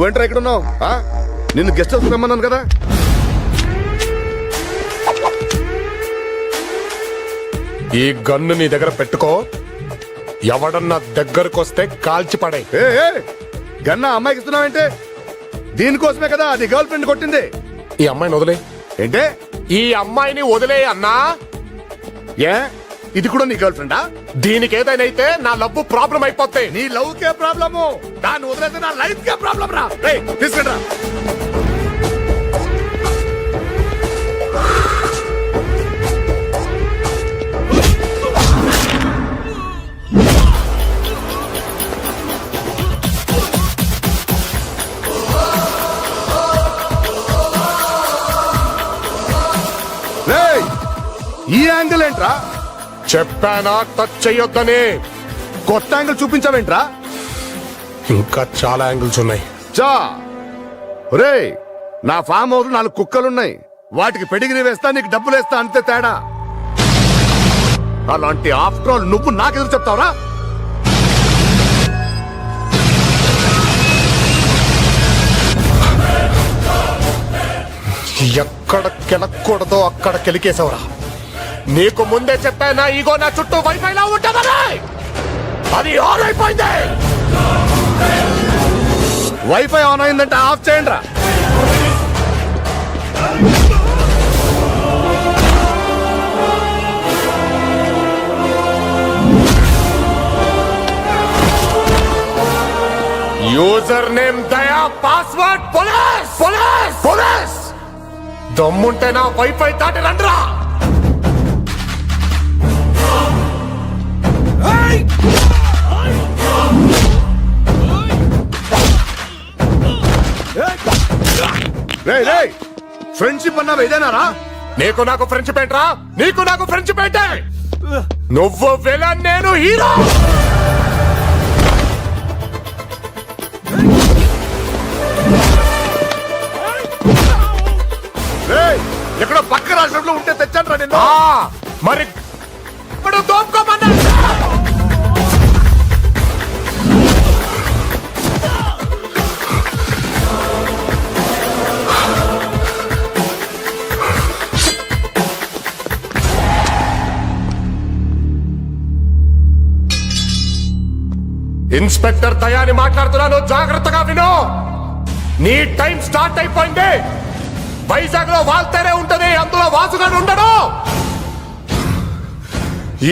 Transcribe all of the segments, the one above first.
నువ్వేంట్రా ఇక్కడ ఉన్నావు? నిన్ను గెస్ట్ హౌస్ రమ్మన్నాను కదా. ఈ గన్ను నీ దగ్గర పెట్టుకో, ఎవడన్నా దగ్గరకు వస్తే కాల్చి పడే. గన్న అమ్మాయికి ఇస్తున్నావంటే? దీనికోసమే కదా అది గర్ల్ ఫ్రెండ్ కొట్టింది. ఈ అమ్మాయిని వదిలే. ఏంటే? ఈ అమ్మాయిని వదిలే అన్నా. ఏ ఇది కూడా నీ గర్ల్ ఫ్రెండా? దీనికి ఏదైనా అయితే నా లవ్ ప్రాబ్లం అయిపోతాయి. నీ లవ్ కే ప్రాబ్లము, దాన్ని వదిలేస్తే నా లైఫ్ కే ప్రాబ్లం రా. తీసుకుంటా. ఈ యాంగిల్ ఏంట్రా? చెప్పానా టచ్ చెయ్యొద్దని. కొత్త యాంగిల్ చూపించావేంట్రా? ఇంకా చాలా యాంగిల్స్ ఉన్నాయి. ఒరే, నా ఫామ్ హౌస్ 4 కుక్కలున్నాయి. వాటికి పెడిగిరి వేస్తా, నీకు డబ్బులు వేస్తా, అంతే తేడా. అలాంటి ఆఫ్టర్ ఆల్ నువ్వు నాకెదురు చెప్తావురా? ఎక్కడ కెలకూడదో అక్కడ కెలికేసావురా. నీకు ముందే చెప్పానా ఈగో నా చుట్టూ వైఫైలా ఉంటుందని. అది ఆన్ అయిపోయింది. వైఫై ఆన్ అయిందంటే ఆఫ్ చేయండి రా. యూజర్ నేమ్ దయా, పాస్వర్డ్ పోలీస్. పోలీస్ పోలీస్ దమ్ముంటే నా వైఫై దాటి రండిరా. ఫ్రెండ్షిప్ అన్నావు ఇదేనారా? నీకు నాకు ఫ్రెండ్షిప్ ఏంట్రా? నీకు నాకు ఫ్రెండ్షిప్ ఏంటే? నువ్వు విలన్, నేను హీరో. ఎక్కడో పక్క రాష్ట్రంలో ఉంటే తెచ్చాను నేను. మరి ఇప్పుడు దోపుకోమన్నా. ఇన్స్పెక్టర్ దయాని మాట్లాడుతున్నాను, జాగ్రత్తగా విను. నీ టైం స్టార్ట్ అయిపోయింది. వైజాగ్ లో వాల్తేనే ఉంటది, అందులో వాసుగాడు ఉండడు.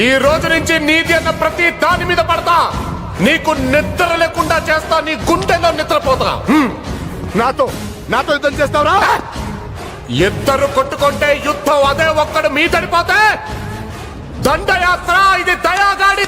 ఈ రోజు నుంచి నీది అన్న ప్రతి దాని మీద పడతా. నీకు నిద్ర లేకుండా చేస్తా, నీ గుండెలో నిద్రపోతా. నాతో యుద్ధం చేస్తావురా? ఇద్దరు కొట్టుకుంటే యుద్ధం, అదే ఒక్కడు మీ తడిపోతే దండయాత్ర. ఇది దయాగాడి